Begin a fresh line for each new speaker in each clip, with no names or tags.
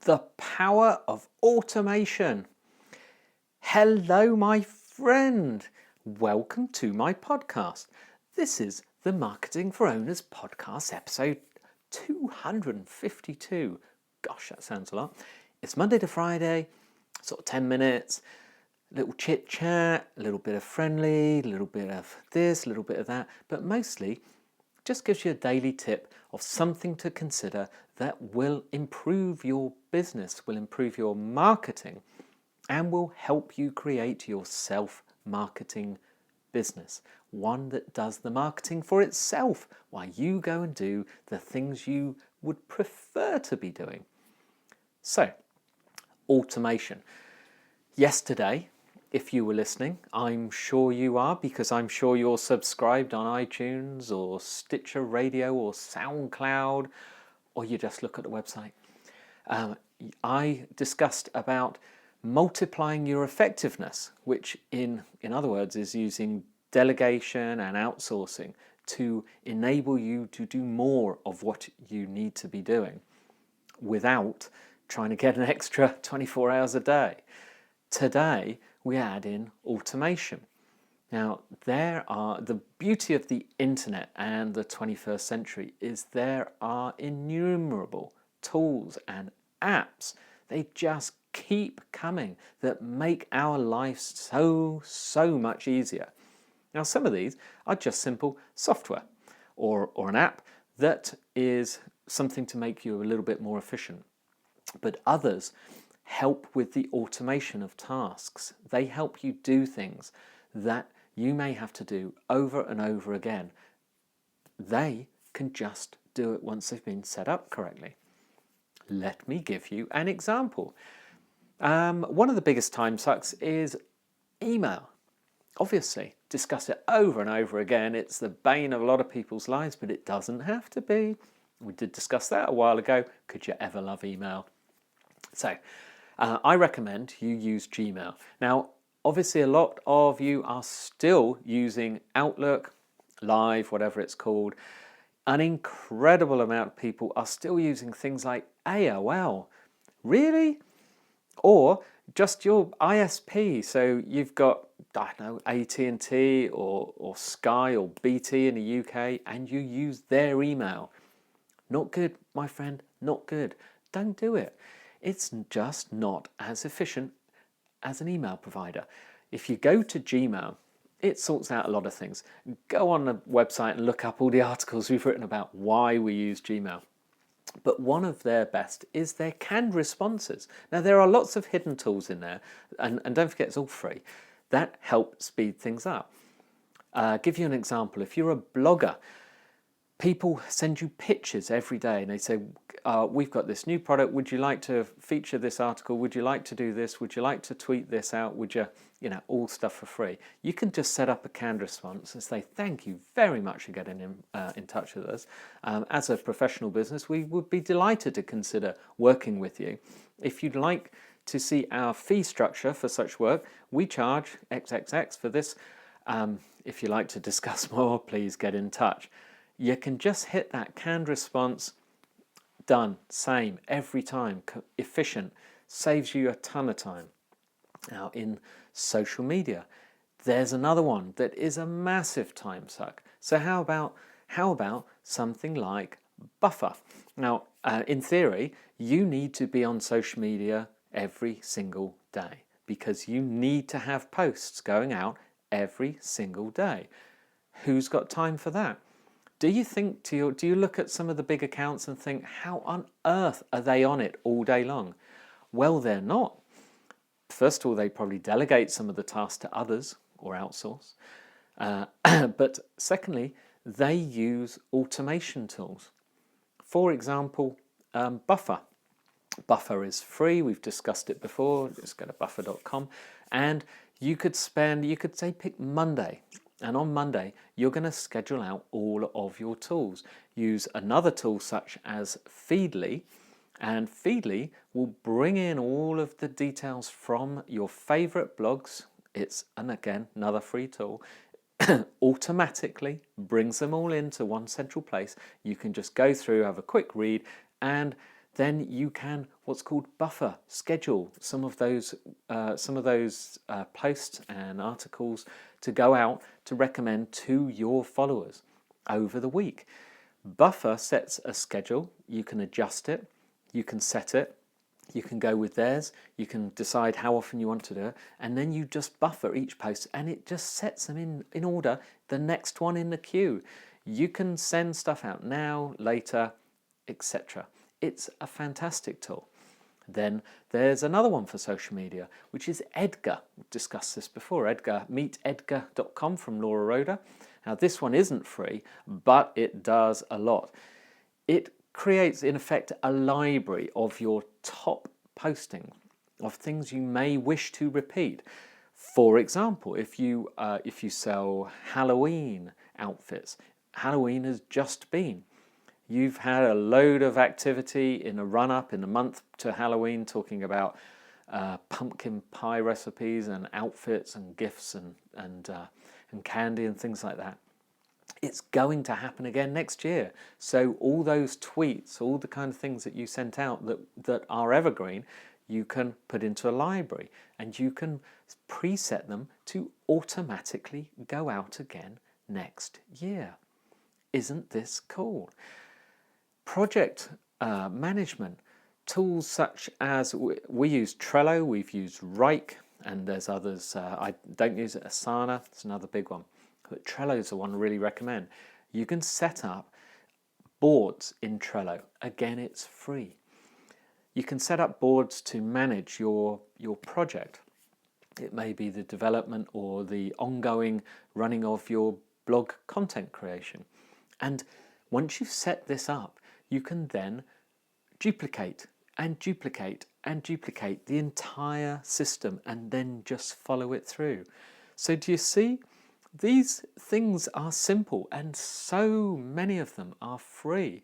The power of automation. Hello, my friend. Welcome to my podcast. This is the Marketing for Owners podcast, episode 252. Gosh, that sounds a lot. It's Monday to Friday, sort of 10 minutes, a little chit chat, a little bit of friendly, a little bit of this, a little bit of that, but mostly just gives you a daily tip of something to consider that will improve your business, will improve your marketing, and will help you create your self-marketing business. One that does the marketing for itself while you go and do the things you would prefer to be doing. So, automation. Yesterday, if you were listening, I'm sure you are, because I'm sure you're subscribed on iTunes or Stitcher Radio or SoundCloud, or you just look at the website. I discussed about multiplying your effectiveness, which in other words is using delegation and outsourcing to enable you to do more of what you need to be doing without trying to get an extra 24 hours a day. Today, we add in automation. Now, the beauty of the internet and the 21st century is there are innumerable tools and apps. They just keep coming that make our lives so much easier. Now, some of these are just simple software or an app that is something to make you a little bit more efficient. But others help with the automation of tasks. They help you do things that you may have to do over and over again. They can just do it once they've been set up correctly. Let me give you an example. One of the biggest time sucks is email. Obviously, discuss it over and over again. It's the bane of a lot of people's lives, but it doesn't have to be. We did discuss that a while ago. Could you ever love email? So, I recommend you use Gmail. Now, obviously, a lot of you are still using Outlook, Live, whatever it's called. An incredible amount of people are still using things like AOL. Really? Or just your ISP. So you've got, I don't know, AT&T or Sky or BT in the UK, and you use their email. Not good, my friend, not good. Don't do it. It's just not as efficient as an email provider. If you go to Gmail, it sorts out a lot of things. Go on the website and look up all the articles we've written about why we use Gmail. But one of their best is their canned responses. Now, there are lots of hidden tools in there, and don't forget it's all free, that help speed things up. Give you an example. If you're a blogger, people send you pictures every day and they say, we've got this new product, would you like to feature this article, would you like to do this, would you like to tweet this out, would you, all stuff for free. You can just set up a canned response and say, thank you very much for getting in touch with us. As a professional business, we would be delighted to consider working with you. If you'd like to see our fee structure for such work, we charge XXX for this. If you'd like to discuss more, please get in touch. You can just hit that canned response, done, same, every time, efficient, saves you a ton of time. Now, in social media, there's another one that is a massive time suck. So how about something like Buffer? Now, in theory, you need to be on social media every single day because you need to have posts going out every single day. Who's got time for that? Do you look at some of the big accounts and think, how on earth are they on it all day long? Well, they're not. First of all, they probably delegate some of the tasks to others or outsource. But secondly, they use automation tools. For example, Buffer. Buffer is free. We've discussed it before. Just go to buffer.com. And you could say pick Monday. And on Monday, you're going to schedule out all of your tools. Use another tool such as Feedly, and Feedly will bring in all of the details from your favorite blogs. It's, and again, another free tool. Automatically brings them all into one central place. You can just go through, have a quick read, and then you can what's called buffer schedule some of those posts and articles to go out to recommend to your followers over the week. Buffer sets a schedule. You can adjust it, you can set it, you can go with theirs, you can decide how often you want to do it, and then you just buffer each post and it just sets them in order, the next one in the queue. You can send stuff out now, later, etc. It's a fantastic tool. Then there's another one for social media, which is Edgar. We've discussed this before. Edgar, meetedgar.com from Laura Roeder. Now this one isn't free, but it does a lot. It creates, in effect, a library of your top postings of things you may wish to repeat. For example, if you sell Halloween outfits, Halloween has just been. You've had a load of activity in a run-up in the month to Halloween, talking about pumpkin pie recipes and outfits and gifts and candy and things like that. It's going to happen again next year. So all those tweets, all the kind of things that you sent out that are evergreen, you can put into a library and you can preset them to automatically go out again next year. Isn't this cool? Project management tools such as we use Trello, we've used Rike, and there's others. I don't use it. Asana, it's another big one. But Trello is the one I really recommend. You can set up boards in Trello. Again, it's free. You can set up boards to manage your project. It may be the development or the ongoing running of your blog content creation. And once you've set this up, you can then duplicate and duplicate and duplicate the entire system and then just follow it through. So do you see? These things are simple and so many of them are free.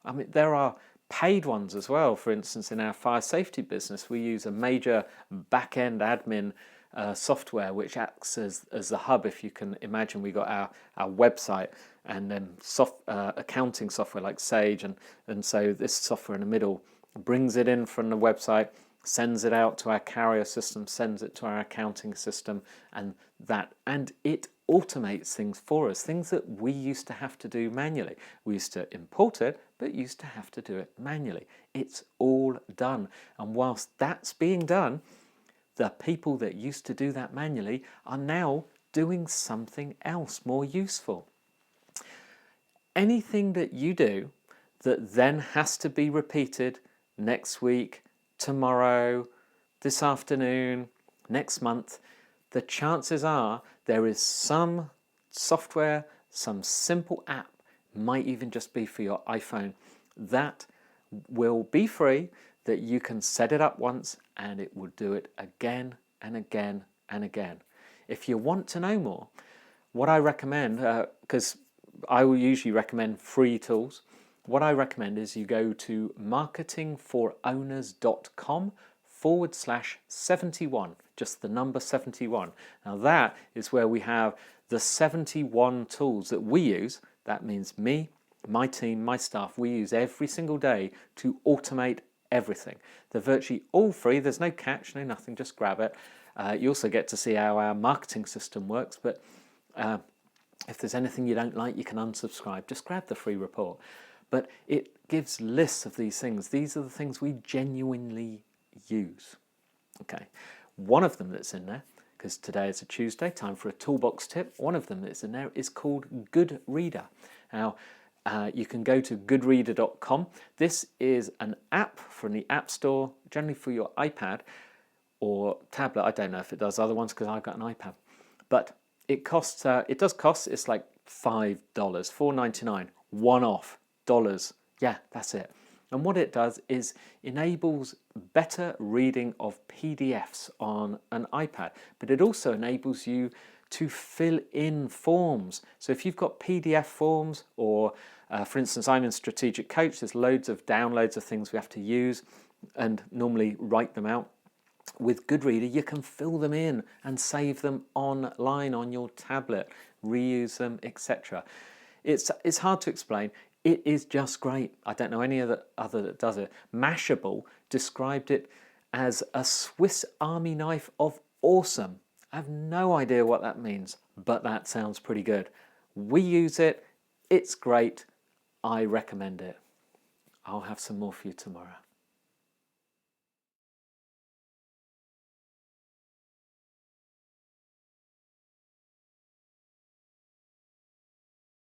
I mean, there are paid ones as well. For instance, in our fire safety business, we use a major back-end admin software which acts as the hub. If you can imagine, we got our website and then accounting software like Sage, and so this software in the middle brings it in from the website, sends it out to our carrier system, sends it to our accounting system, and it automates things for us, things that we used to have to do manually. We used to import it, but used to have to do it manually. It's all done. And whilst that's being done, the people that used to do that manually are now doing something else more useful. Anything that you do that then has to be repeated next week, tomorrow, this afternoon, next month, the chances are there is some software, some simple app, might even just be for your iPhone, that will be free, that you can set it up once and it will do it again and again and again. If you want to know more, what I recommend, because I will usually recommend free tools, what I recommend is you go to marketingforowners.com/71, just the number 71. Now that is where we have the 71 tools that we use. That means me, my team, my staff, we use every single day to automate everything. They're virtually all free. There's no catch, no nothing, just grab it. You also get to see how our marketing system works, but if there's anything you don't like, you can unsubscribe. Just grab the free report. But it gives lists of these things. These are the things we genuinely use. Okay, one of them that's in there, because today is a Tuesday, time for a toolbox tip. One of them that's in there is called Good Reader. Now, you can go to goodreader.com. This is an app from the App Store, generally for your iPad or tablet. I don't know if it does other ones because I've got an iPad. But it costs, it's like $5, $4.99, one-off dollars. Yeah, that's it. And what it does is enables better reading of PDFs on an iPad, but it also enables you to fill in forms. So if you've got PDF forms, or for instance, I'm in Strategic Coach, there's loads of downloads of things we have to use and normally write them out. With Good Reader, you can fill them in and save them online on your tablet, reuse them, etc. It's hard to explain. It is just great. I don't know any other that does it. Mashable described it as a Swiss Army knife of awesome. I have no idea what that means, but that sounds pretty good. We use it. It's great. I recommend it. I'll have some more for you tomorrow.